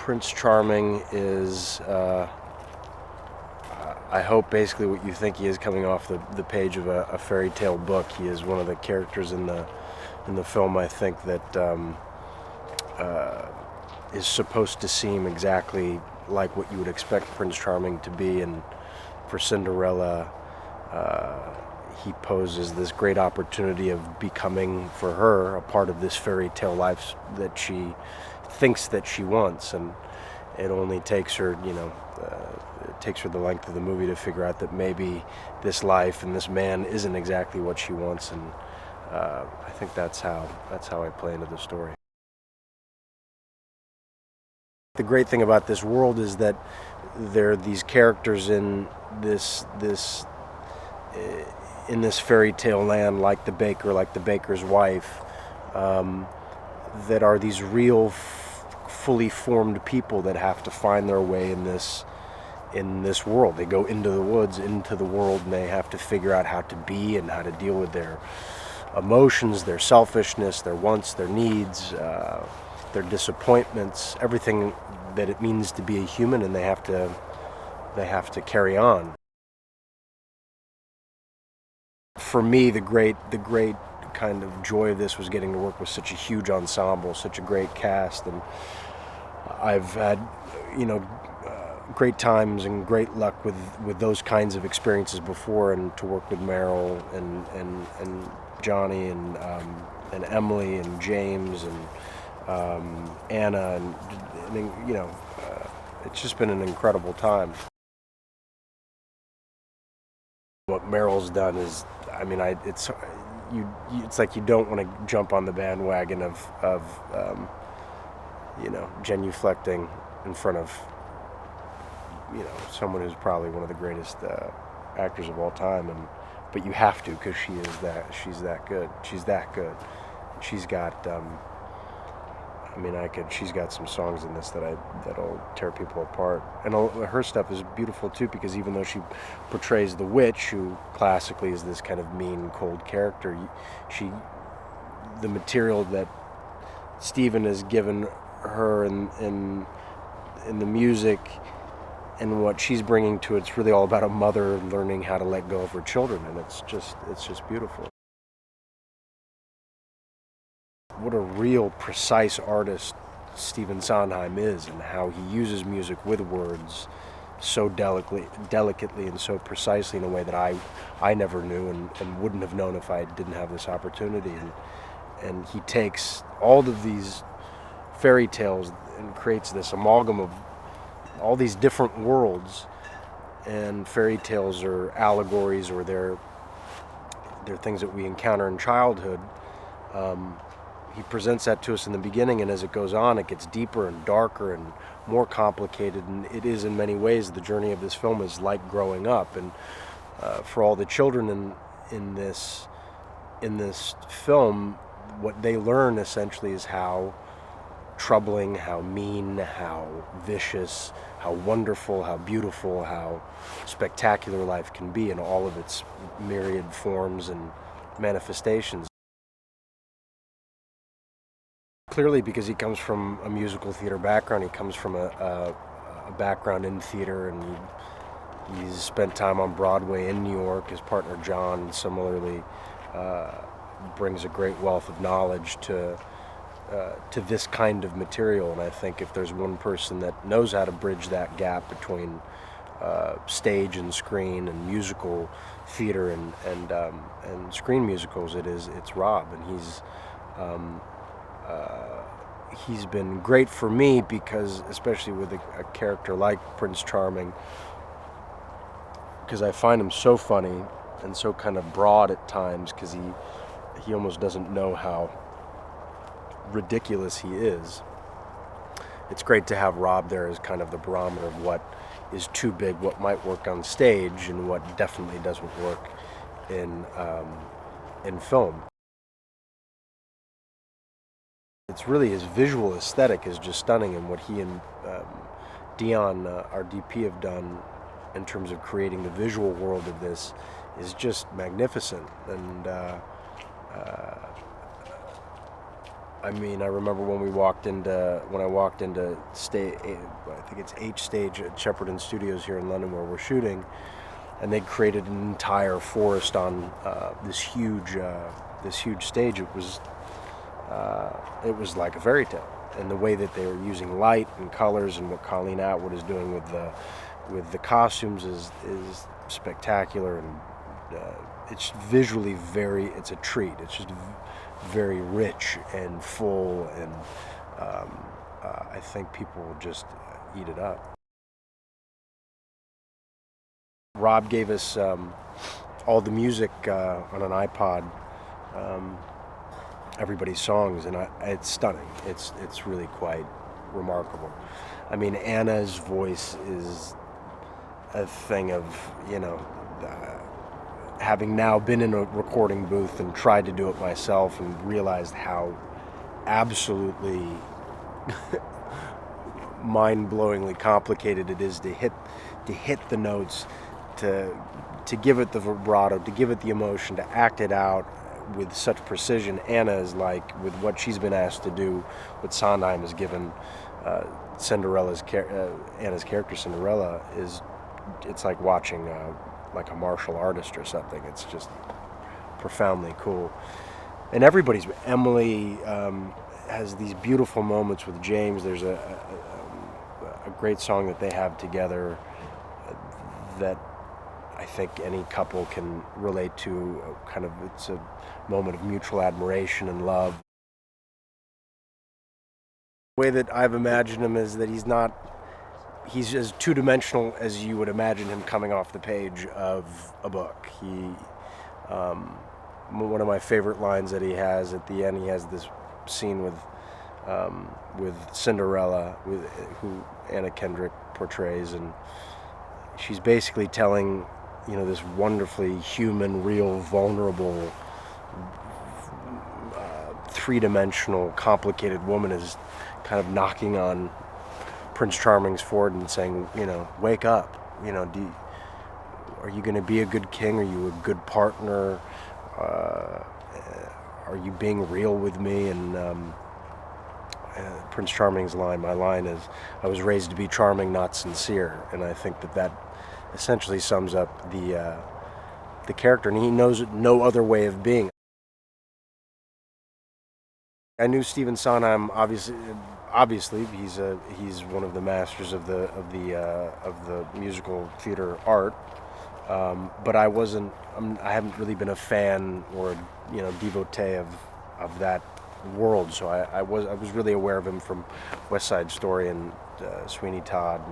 Prince Charming is, I hope, basically what you think he is coming off the page of a fairy tale book. He is one of the characters in the film, I think, that is supposed to seem exactly like what you would expect Prince Charming to be. And for Cinderella, he poses this great opportunity of becoming, for her, a part of this fairy tale life that she thinks that she wants. And it only takes her, it takes her the length of the movie to figure out that maybe this life and this man isn't exactly what she wants. And I think that's how I play into the story. The great thing about this world is that there are these characters in this fairy tale land, like the baker, like the baker's wife, that are these real, fully formed people that have to find their way in this world. They go into the woods, into the world, and they have to figure out how to be and how to deal with their emotions, their selfishness, their wants, their needs, their disappointments, everything that it means to be a human, and they have to carry on. For me, the great kind of joy of this was getting to work with such a huge ensemble, such a great cast, and I've had, great times and great luck with those kinds of experiences before, and to work with Meryl and Johnny and Emily and James and Anna, and it's just been an incredible time. What Meryl's done is, it's like you don't want to jump on the bandwagon of genuflecting in front of someone who's probably one of the greatest actors of all time, but you have to, because she's that good. She's got she's got some songs in this that'll tear people apart. And her stuff is beautiful too, because even though she portrays the witch, who classically is this kind of mean, cold character, the material that Stephen has given her in the music and what she's bringing to it's really all about a mother learning how to let go of her children, and it's just beautiful. What a real precise artist Stephen Sondheim is, and how he uses music with words so delicately and so precisely in a way that I never knew and wouldn't have known if I didn't have this opportunity. And he takes all of these fairy tales and creates this amalgam of all these different worlds. And fairy tales are allegories, or they're things that we encounter in childhood. He presents that to us in the beginning, and as it goes on, it gets deeper and darker and more complicated. And it is, in many ways, the journey of this film is like growing up. And for all the children in this film, what they learn essentially is how troubling, how mean, how vicious, how wonderful, how beautiful, how spectacular life can be in all of its myriad forms and manifestations. Clearly, because he comes from a musical theater background, he comes from a background in theater, and he's spent time on Broadway in New York. His partner John similarly brings a great wealth of knowledge to this kind of material. And I think if there's one person that knows how to bridge that gap between stage and screen and musical theater and screen musicals, it's Rob. And he's been great for me, because especially with a character like Prince Charming, because I find him so funny and so kind of broad at times, because he almost doesn't know how ridiculous he is. It's great to have Rob there as kind of the barometer of what is too big, what might work on stage, and what definitely doesn't work in film. It's really, his visual aesthetic is just stunning, and what he and Dion, our DP, have done in terms of creating the visual world of this is just magnificent. And I mean, I remember when I walked into I think it's H Stage at Shepperton Studios here in London where we're shooting, and they created an entire forest on this huge stage. It was like a fairy tale, and the way that they were using light and colors and what Colleen Atwood is doing with the costumes is spectacular, and it's visually it's a treat. It's just very rich and full, and I think people will just eat it up. Rob gave us all the music on an iPod, everybody's songs, and it's stunning. It's really quite remarkable. I mean, Anna's voice is a thing of, having now been in a recording booth and tried to do it myself and realized how absolutely mind-blowingly complicated it is to hit the notes, to give it the vibrato, to give it the emotion, to act it out with such precision. Anna is like, with what she's been asked to do, what Sondheim has given Anna's character Cinderella it's like watching like a martial artist or something. It's just profoundly cool. And Emily has these beautiful moments with James. There's a great song that they have together that I think any couple can relate to. It's a moment of mutual admiration and love. The way that I've imagined him is that he's as two-dimensional as you would imagine him coming off the page of a book. One of my favorite lines that he has at the end, he has this scene with Cinderella, who Anna Kendrick portrays, and she's basically telling, this wonderfully human, real, vulnerable, three-dimensional, complicated woman is kind of knocking on Prince Charming's forehead and saying, wake up. Are you going to be a good king? Are you a good partner? Are you being real with me? And Prince Charming's my line is, I was raised to be charming, not sincere. And I think that essentially sums up the character, and he knows no other way of being. I knew Stephen Sondheim, obviously he's one of the masters of the musical theater art, but I haven't really been a fan or devotee of that world. So I was really aware of him from West Side Story and Sweeney Todd.